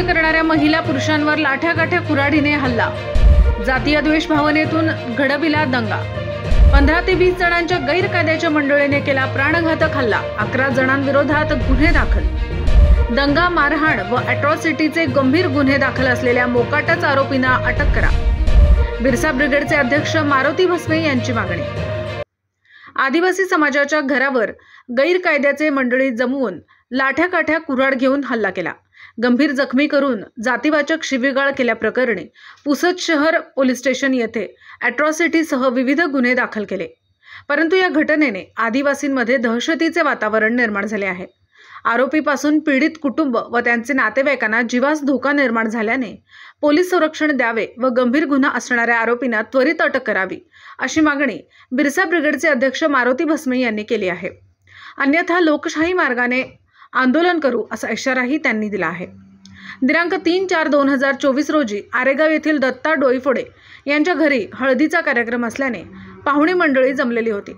नृत्य करणाऱ्या महिला पुरुषांवर लाठ्याकाठ्या कुऱ्हाडीने हल्ला। जातीय द्वेष भावनेतून घडविला दंगा। 15 ते 20 जणांच्या गैरकायद्याच्या मंडळीने केला प्राणघातक हल्ला। 11 जणांविरोधात गुन्हे दाखल। दंगा, मारहाण व अॅट्रॉसिटीचे गंभीर गुन्हे दाखल असलेल्या मोकाटाच आरोपींना अटक करा। बिरसा ब्रिगेडचे अध्यक्ष मारुती भस्मे यांची मागणी। आदिवासी समाजाच्या घरावर गैरकायद्याचे मंडळी जमवून लाठ्याकाठ्या कुऱ्हाड घेऊन हल्ला केला। गंभीर जखमी करून जातीवाचक शिवीगाळ केल्याप्रकरणी पुसद शहर पोलीस स्टेशन येथे अॅट्रॉसिटीसह विविध गुन्हे दाखल केले। परंतु या घटनेने आदिवासींमध्ये दहशतीचे वातावरण निर्माण झाले आहे। आरोपीपासून पीडित कुटुंब व त्यांचे नातेवाईकांना जीवास धोका निर्माण झाल्याने पोलीस संरक्षण द्यावे व गंभीर गुन्हा असणाऱ्या आरोपींना त्वरित अटक करावी, अशी मागणी बिरसा ब्रिगेडचे अध्यक्ष मारुती भस्मे यांनी केली आहे। अन्यथा लोकशाही मार्गाने आंदोलन करू असा इशाराही त्यांनी दिला आहे। दिनांक 3/4/2024 रोजी आरेगाव येथील दत्ता डोईफोडे यांच्या घरी हळदीचा कार्यक्रम असल्याने पाहुणी मंडळी जमलेली होती।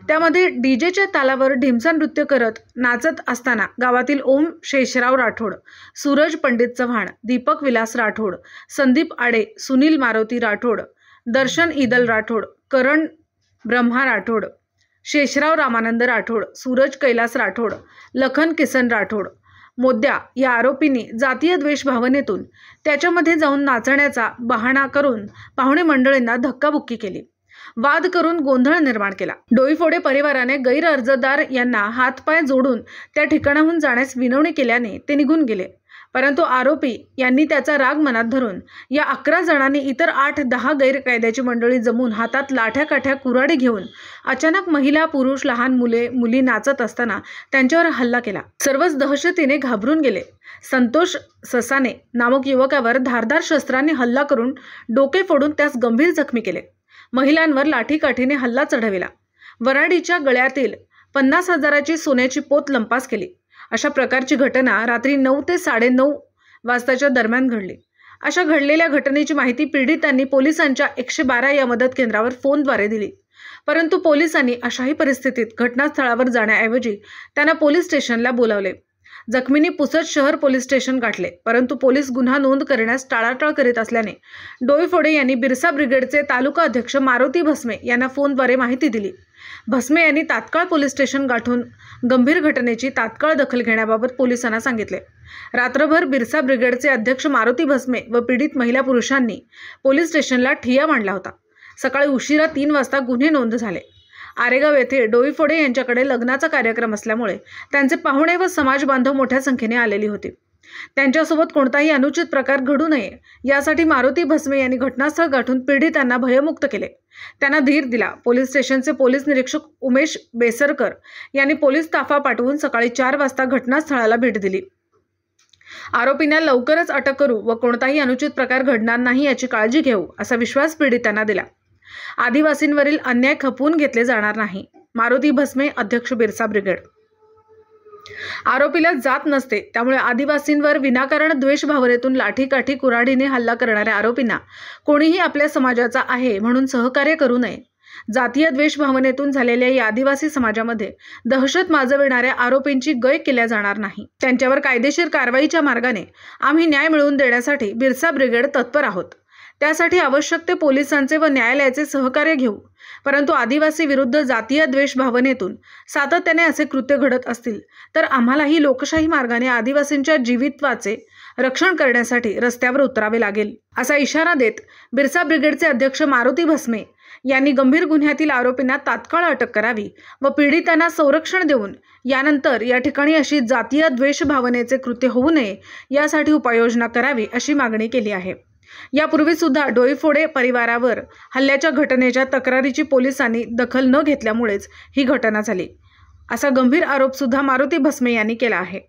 त्यामध्ये डीजेच्या तालावर ढिमसा नृत्य करत नाचत असताना गावातील ओम शेषराव राठोड, सूरज पंडित चव्हाण, दीपक विलास राठोड, संदीप आडे, सुनील मारुती राठोड, दर्शन ईदल राठोड, करण ब्रह्मा राठोड, शेषराव रामानंद राठोड, सूरज कैलास राठोड, लखन किसन राठोड, मोद्या या आरोपींनी जातीय द्वेष भावनेतून त्याच्यामध्ये जाऊन नाचण्याचा बहाणा करून पाहुणे मंडळींना धक्काबुक्की केली, वाद करून गोंधळ निर्माण केला। डोईफोडे परिवाराने गैर अर्जदार यांना हातपाय जोडून त्या ठिकाणाहून जाण्यास विनवणी केल्याने ते निघून गेले। परंतु आरोपी यांनी त्याचा राग मनात धरून या 11 जणांनी इतर 8-10 गैरकायद्याची मंडळी जमून हातात लाठ्याकाठ्या कुऱ्हाडी घेऊन अचानक महिला, पुरुष, लहान मुले, मुली नाचत असताना त्यांच्यावर हल्ला केला। सर्वच दहशतीने घाबरून गेले। संतोष ससाने नामक युवकावर धारदार शस्त्रांनी हल्ला करून डोके फोडून त्यास गंभीर जखमी केले। महिलांवर लाठीकाठीने हल्ला चढविला। वराडीच्या गळ्यातील 50,000ची सोन्याची पोत लंपास केली। अशा प्रकारची घटना रात्री 9 ते 9:30 वाजताच्या दरम्यान घडली। अशा घडलेल्या घटनेची माहिती पीडितांनी पोलिसांच्या 112 या मदत केंद्रावर फोनद्वारे दिली। परंतु पोलिसांनी अशाही परिस्थितीत घटनास्थळावर जाण्याऐवजी त्यांना पोलीस स्टेशनला बोलावले। जखमींनी पुसद शहर पोलीस स्टेशन गाठले, परंतु पोलीस गुन्हा नोंद करण्यास टाळाटाळ करीत असल्याने डोईफोडे यांनी बिरसा ब्रिगेडचे तालुका अध्यक्ष मारुती भस्मे यांना फोनद्वारे माहिती दिली। भस्मे यांनी तात्काळ पोलीस स्टेशन गाठून गंभीर घटनेची तात्काळ दखल घेण्याबाबत पोलिसांना सांगितले। रात्रभर बिरसा ब्रिगेडचे अध्यक्ष मारुती भस्मे व पीडित महिला पुरुषांनी पोलीस स्टेशनला ठिय्या मांडला होता। सकाळी उशिरा 3 वाजता गुन्हे नोंद झाले। आरेगाव येथे डोईफोडे यांच्याकडे लग्नाचा कार्यक्रम असल्यामुळे त्यांचे पाहुणे व समाज बांधव मोठ्या संख्येने आलेली होती। त्यांच्यासोबत कोणताही अनुचित प्रकार घडू नये यासाठी मारुती भस्मे यांनी घटनास्थळ गाठून पीडितांना भयमुक्त केले, त्यांना धीर दिला। पोलीस स्टेशनचे पोलीस निरीक्षक उमेश बेसरकर यांनी पोलीस ताफा पाठवून सकाळी 4 वाजता घटनास्थळाला भेट दिली। आरोपींना लवकरच अटक करू व कोणताही अनुचित प्रकार घडणार नाही याची काळजी घेऊ असा विश्वास पीडितांना दिला। आदिवासींवरील अन्याय खपवून घेतले जाणार नाही। मारुती भस्मे, अध्यक्ष बिरसा ब्रिगेड। आरोपीला जात नसते, त्यामुळे आदिवासींवर विनाकारण द्वेष भावनेतून लाठीकाठी कुऱ्हाडीने हल्ला करणाऱ्या आरोपींना कोणीही आपल्या समाजाचा आहे म्हणून सहकार्य करू नये। जातीय द्वेष भावनेतून झालेल्या या आदिवासी समाजामध्ये दहशत माजविणाऱ्या आरोपींची गय केल्या जाणार नाही। त्यांच्यावर कायदेशीर कारवाईच्या मार्गाने आम्ही न्याय मिळवून देण्यासाठी बिरसा ब्रिगेड तत्पर आहोत। त्यासाठी आवश्यक ते पोलिसांचे व न्यायालयाचे सहकार्य घेऊ। परंतु आदिवासी विरुद्ध जातीय द्वेष भावनेतून सातत्याने असे कृत्य घडत असतील तर आम्हालाही लोकशाही मार्गाने आदिवासींच्या जीवितवाचे रक्षण करण्यासाठी रस्त्यावर उतरावे लागेल, असा इशारा देत बिरसा ब्रिगेडचे अध्यक्ष मारुती भस्मे यांनी गंभीर गुन्ह्यातील आरोपींना तात्काळ अटक करावी व पीडितांना संरक्षण देऊन यानंतर या ठिकाणी अशी जातीय द्वेष भावनेचे कृत्य होऊ नये यासाठी उपाययोजना करावी, अशी मागणी केली आहे। यापूर्वी सुद्धा डोईफोडे परिवारावर हल्ल्याच्या घटनेच्या तक्रारीची पोलिसांनी दखल न घेतल्यामुळेच ही घटना झाली, असा गंभीर आरोप सुद्धा मारुती भस्मे यांनी केला आहे।